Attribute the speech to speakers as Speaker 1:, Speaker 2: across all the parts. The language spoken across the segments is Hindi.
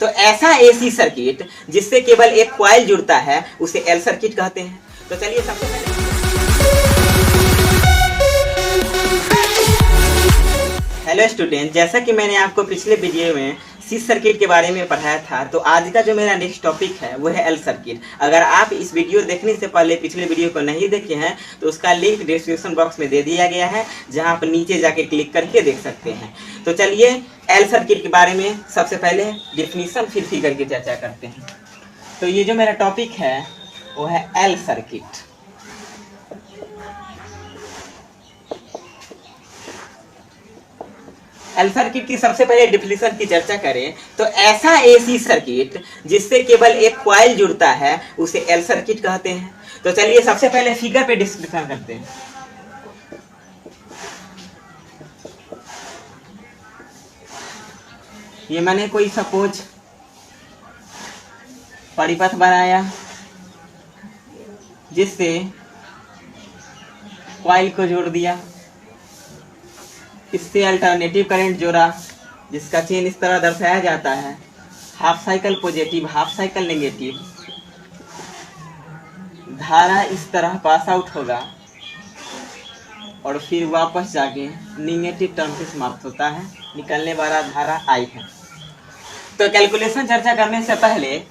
Speaker 1: तो ऐसा एसी सर्किट जिससे केवल एक कॉइल जुड़ता है उसे एल सर्किट कहते हैं। तो चलिए सबसे पहले हेलो स्टूडेंट, जैसा कि मैंने आपको पिछले वीडियो में सी सर्किट के बारे में पढ़ाया था, तो आज का जो मेरा नेक्स्ट टॉपिक है वो है एल सर्किट। अगर आप इस वीडियो देखने से पहले पिछले वीडियो को नहीं देखे हैं तो उसका लिंक डिस्क्रिप्शन बॉक्स में दे दिया गया है, जहां आप नीचे जाके क्लिक करके देख सकते हैं। तो चलिए एल सर्किट के बारे में सबसे पहले डिफिनीशन फिर फिगर की चर्चा करते हैं। तो ये जो मेरा टॉपिक है वो है एल सर्किट। एल सर्किट की सबसे पहले डिफिनीशन की चर्चा करें तो ऐसा एसी सर्किट जिससे केवल एक कॉइल जुड़ता है उसे एल सर्किट कहते हैं। तो चलिए सबसे पहले फिगर पे डिस्कशन करते हैं। ये मैंने कोई सपोज परिपथ बनाया जिससे कॉइल को जोड़ दिया, इससे अल्टरनेटिव करंट जोड़ा जिसका चेन इस तरह दर्शाया जाता है, half cycle positive half cycle negative, धारा इस तरह पास आउट होगा और फिर वापस जाके नेगेटिव टर्म से समाप्त होता है, निकलने वाला धारा आई है। तो कैलकुलेशन चर्चा करने से पहले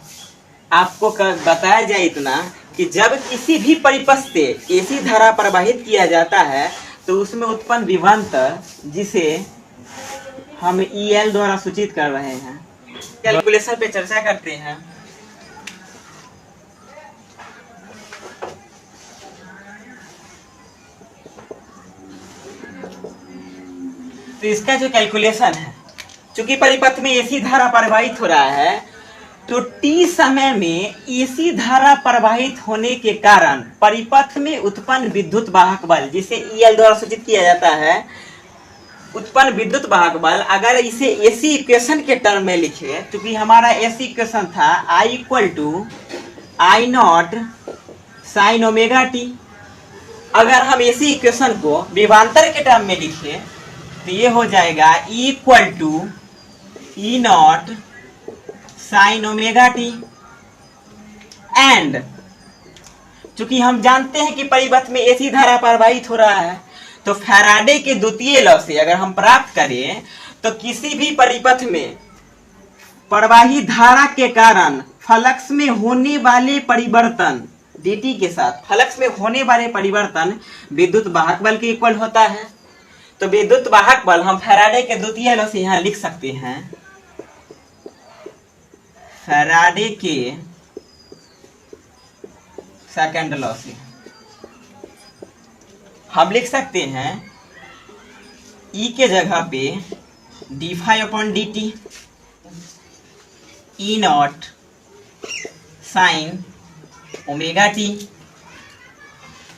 Speaker 1: आपको बताया जाए इतना कि जब किसी भी परिपथ से एसी धारा प्रवाहित किया जाता है तो उसमें उत्पन्न विभवांतर जिसे हम EL द्वारा सूचित कर रहे हैं, कैलकुलेशन पे चर्चा करते हैं। तो इसका जो कैलकुलेशन है, चूंकि परिपथ में एसी धारा प्रवाहित हो रहा है तो T समय में एसी धारा प्रवाहित होने के कारण परिपथ में उत्पन्न विद्युत वाहक बल जिसे EL द्वारा सूचित किया जाता है, उत्पन्न विद्युत वाहक बल, अगर इसे एसी इक्वेशन के टर्म में लिखे, क्योंकि हमारा एसी इक्वेशन था I = I0 sin omega t, अगर हम एसी इक्वेशन को विभवांतर के टर्म में लिखे तो ये हो जाएगा E = E0 sin omega T. And चूंकि हम जानते हैं कि परिपथ में एसी धारा प्रवाहित हो रहा है तो फैराडे के द्वितीय लॉ से अगर हम प्राप्त करें तो किसी भी परिपथ में प्रवाहित धारा के कारण फ्लक्स में होने वाले परिवर्तन dt के साथ फ्लक्स में होने वाले परिवर्तन विद्युत वाहक बल के इक्वल होता है। तो विद्युत वाहक बल हम फैराडे के द्वितीय लॉ से यहां लिख सकते हैं, फैराडे के सेकंड लॉ से हम लिख सकते हैं E के जगह पे d∅dt E0 sin omega T.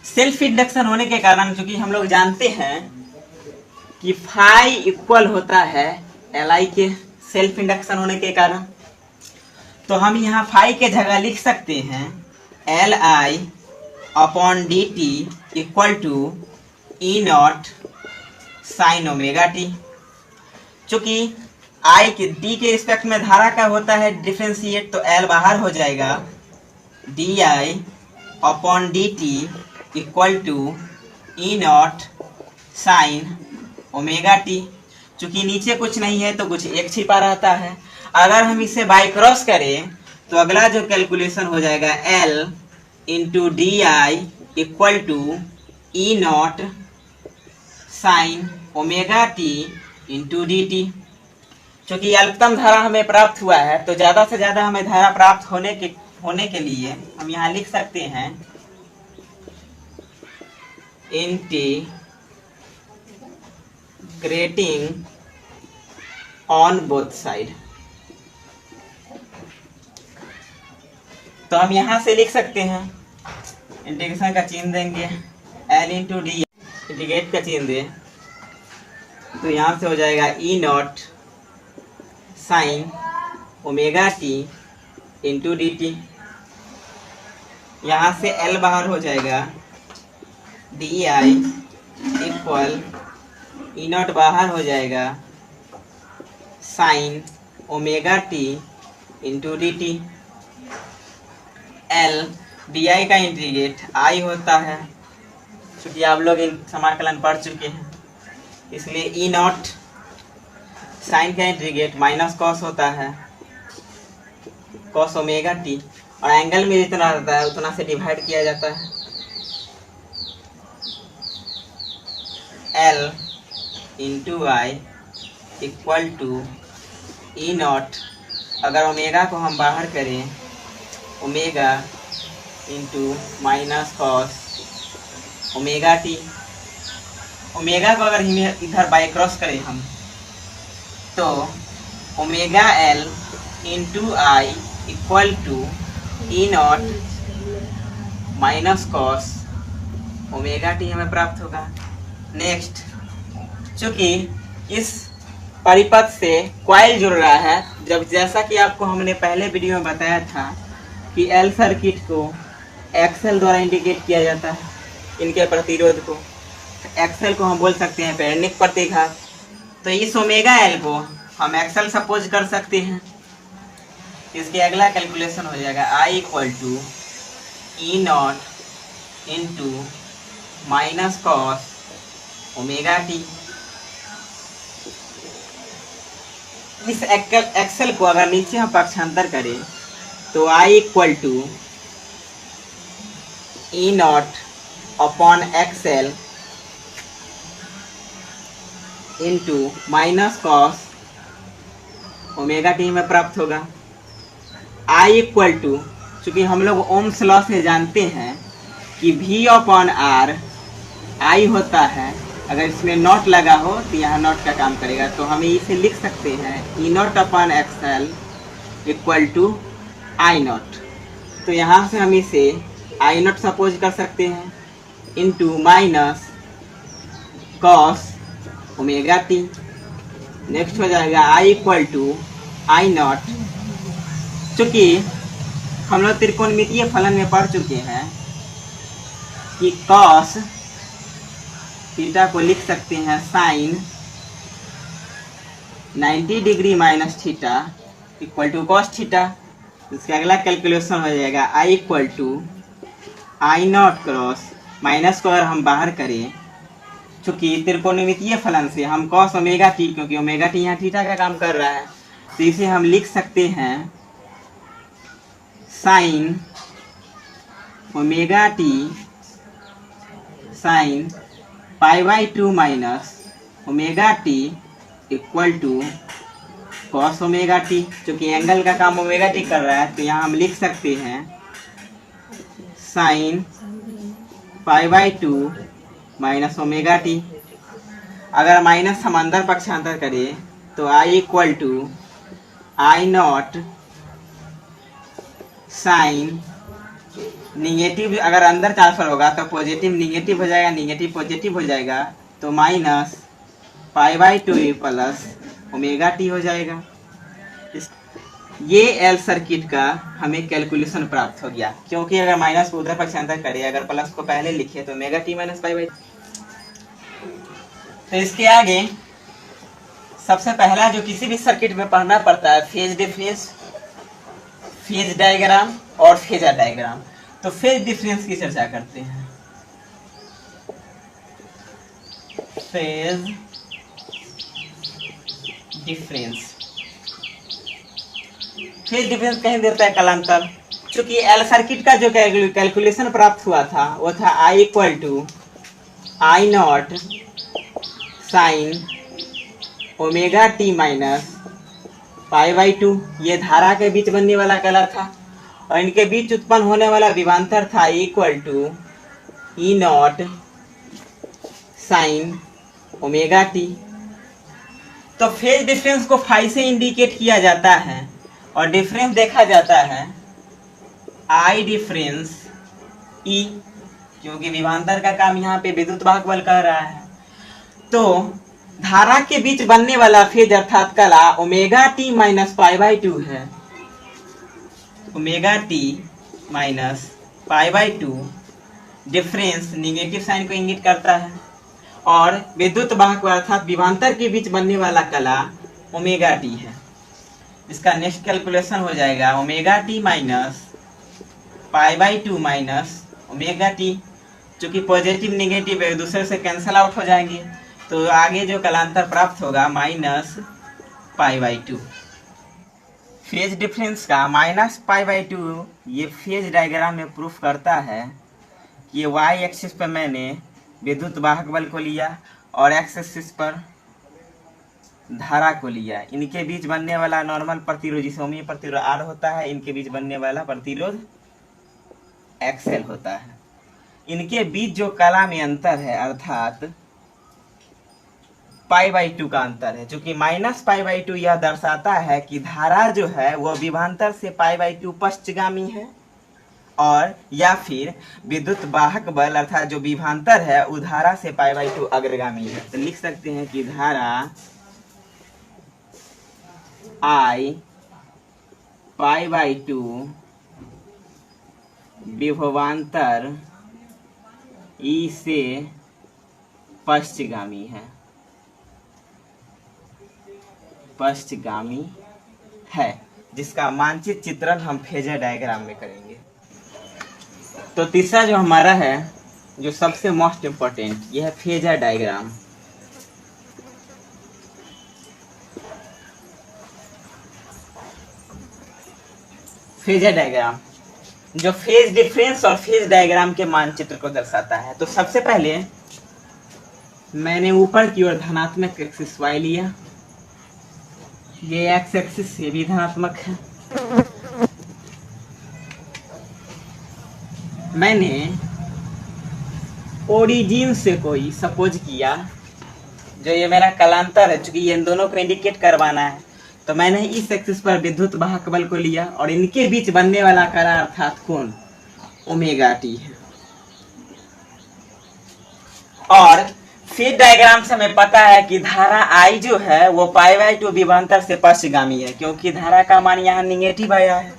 Speaker 1: Self induction होने के कारण, क्योंकि हम लोग जानते हैं कि फाई इक्वल होता है Li के, सेल्फ इंडक्शन होने के कारण, तो हम यहाँ फाई के जगह लिख सकते हैं Li/dt = E0 sin omega T. चूंकि I के D के रिस्पेक्ट में धारा का होता है डिफरेंशिएट, तो L बाहर हो जाएगा, di/dt = E0 sin omega T. चूंकि नीचे कुछ नहीं है तो कुछ एक छिपा रहता है। अगर हम इसे बाय क्रॉस करें तो अगला जो कैलकुलेशन हो जाएगा L × di = E0 sin omega T × dt। चूंकि अल्पतम धारा हमें प्राप्त हुआ है तो ज्यादा से ज्यादा हमें धारा प्राप्त होने के लिए हम यहाँ लिख सकते हैं इंटीग्रेटिंग ऑन बोथ साइड। तो हम यहां से लिख सकते हैं, इंटीग्रेशन का चिन्ह देंगे L × d, इंटीग्रेट का चिन्ह दें तो यहां से हो जाएगा E0 sin omega T × dt। यहाँ से L बाहर हो जाएगा, di = E0 बाहर हो जाएगा sin omega T into D T. L D I का इंटीग्रेट आई होता है, क्योंकि आप लोग इन समाकलन पढ़ चुके हैं, इसलिए ई नॉट साइन का इंटीग्रेट माइनस कॉस होता है, कॉस ओमेगा टी, और एंगल में जितना रहता है उतना से डिवाइड किया जाता है। L into I equal to E naught, अगर ओमेगा को हम बाहर करें, omega into minus cos omega T. Omega को अगर इधर बाय क्रॉस करें हम, तो omega L into I equal to E naught minus cos omega T हमें प्राप्त होगा। नेक्स्ट, चूंकि इस परिपथ से कॉइल जुड़ रहा है, जब जैसा कि आपको हमने पहले वीडियो में बताया था कि एल सर्किट को एक्सएल द्वारा इंडिकेट किया जाता है, इनके प्रतिरोध को एक्सएल को हम बोल सकते हैं प्रेरणिक प्रतिघात। तो इस ओमेगा एल को हम एक्सएल सपोज कर सकते हैं। इसके अगला कैलकुलेशन हो जाएगा I equal to E not into minus cos omega t. इस एक्सेल को अगर नीचे हम पक्षांतर करें तो I equal to E not upon XL into minus cos omega t में प्राप्त होगा। आई इक्वल टू, चूँकि हम लोग ओम्स लॉ से जानते हैं कि V अपॉन आर आई होता है, अगर इसमें नॉट लगा हो तो यहाँ नॉट का काम करेगा, तो हम इसे लिख सकते हैं E not upon XL equal to I not. तो यहाँ से हम इसे आई नॉट सपोज कर सकते हैं into minus cos omega T. Next हो जाएगा I equal to I not, चूँकि हम लोग त्रिकोणमितीय फलन में पढ़ चुके हैं कि कॉस थीटा को लिख सकते हैं sine 90 degree minus theta equal to cos theta. इसका अगला कैलकुलेशन हो जाएगा I equal to I not cross minus को अगर हम बाहर करें, चूँकि त्रिकोणमितीय फलन से हम कॉस ओमेगा टी, क्योंकि ओमेगा टी यहाँ थीटा का काम कर रहा है, तो इसे हम लिख सकते हैं sine omega T sine pi by 2 minus omega T equal to cos omega T. चूँकि एंगल का काम ओमेगा टी कर रहा है, तो यहाँ हम लिख सकते हैं sine pi by 2 minus omega t. अगर माइनस हम अंदर पक्षांतर करें तो I equal to I not sine negative, अगर अंदर ट्रांसफर होगा तो पॉजिटिव निगेटिव हो जाएगा, निगेटिव पॉजिटिव हो जाएगा, तो minus pi by 2 plus omega T हो जाएगा। ये एल सर्किट का हमें कैलकुलेशन प्राप्त हो गया, क्योंकि अगर माइनस को उधर पक्षांतर करें, अगर प्लस को पहले लिखे तो omega T minus pi by. तो इसके आगे सबसे पहला जो किसी भी सर्किट में पढ़ना पड़ता है फेज डिफरेंस, फेज डायग्राम और फेजर डायग्राम। तो फेज डिफरेंस की चर्चा करते हैं। फेज डिफरेंस, फेज डिफरेंस कहीं देता है कालांतर। चूंकि एल सर्किट का जो कैलकुलेशन प्राप्त हुआ था वो था I equal to I not sine omega T minus pi by 2। ये धारा के बीच बनने वाला कलर था, और इनके बीच उत्पन्न होने वाला विभवांतर था equal to E naught sine omega T. तो फेज डिफरेंस को फाई से इंडिकेट किया जाता है, और डिफरेंस देखा जाता है आई डिफरेंस ई, क्योंकि विभवांतर का काम यहाँ पे विद्युत वाहक बल कर रहा है। तो धारा के बीच बनने वाला फेज अर्थात कला omega T minus pi by 2 है। Omega T minus pi by 2 difference negative sign को इंगित करता है, और विद्युत वाहक अर्थात विभवांतर के बीच बनने वाला कला ओमेगा टी है। इसका नेक्स्ट कैलकुलेशन हो जाएगा omega T minus pi by two minus omega T. चूंकि पॉजिटिव निगेटिव एक दूसरे से कैंसल आउट हो जाएंगे, तो आगे जो कालांतर प्राप्त होगा minus pi by two. Phase difference का माइनस पाई बाई टू ये फेज डायग्राम में प्रूफ करता है कि वाई एक्सिस पर मैंने विद्युत वाहक बल को लिया और एक्स एक्सिस पर धारा को लिया। इनके बीच बनने वाला नॉर्मल प्रतिरोध जिसे ओमिक प्रतिरोध आर होता है, इनके बीच बनने वाला प्रतिरोध एक्सएल होता है। इनके बीच जो कला में अंतर है अर्थात पाई बाई टू का अंतर है, चूंकि माइनस पाई बाई टू यह दर्शाता है कि धारा जो है वह विभवांतर से पाई बाई टू पश्चगामी है, और या फिर विद्युत वाहक बल अर्थात जो विभवांतर है वो धारा से पाई बाई टू अग्रगामी है। तो लिख सकते हैं कि धारा आई पाई बाई टू विभवांतर ई से पश्चगामी है, पश्चगामी है, जिसका मानचित्र चित्रण हम फेजर डायग्राम में करेंगे। तो तीसरा जो हमारा है, जो सबसे मोस्ट इम्पोर्टेंट, यह है फेजर डायग्राम। फेजर डायग्राम जो फेज डिफरेंस और फेज डायग्राम के मानचित्र को दर्शाता है। तो सबसे पहले मैंने ऊपर की ओर धनात्मक एक्सिस वाई लिया, ये एक्स एक्सिस ये भी धनात्मक है। मैंने ओरिजिन से कोई सपोज किया, जो ये मेरा कलांतर है, चूंकि ये इन दोनों को इंडिकेट करवाना है, तो मैंने इस एक्सिस पर विद्युत वाहक बल को लिया और इनके बीच बनने वाला कला अर्थात कोण ओमेगा टी है। और फेज डायग्राम से हमें पता है कि धारा आई जो है वो पाई बाई टू विभवांतर से पश्चगामी है, क्योंकि धारा का मान यहाँ निगेटिव आया है,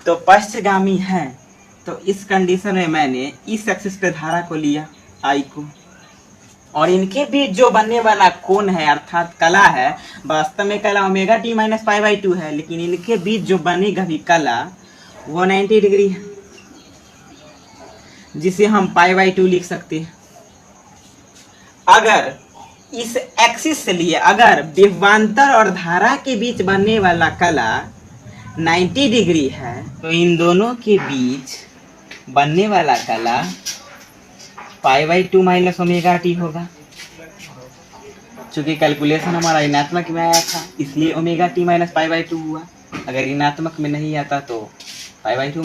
Speaker 1: तो पश्चगामी है। तो इस कंडीशन में मैंने इस एक्सिस पे धारा को लिया आई को, और इनके बीच जो बनने वाला कोण है अर्थात कला है, वास्तव में कला omega T minus pi by two है, लेकिन इनके बीच जो बनेगा भी कला वो 90 डिग्री है, जिसे हम पाई बाई टू लिख सकते हैं। अगर इस एक्सिस से लिए अगर विभवांतर और धारा के बीच बनने वाला कला 90 डिग्री है, तो इन दोनों के बीच बनने वाला कला pi by two minus omega T होगा। चूंकि कैलकुलेशन हमारा ऋणात्मक में आया था, इसलिए omega T minus pi by two हुआ। अगर ऋणात्मक में नहीं आता तो पाई बाई टू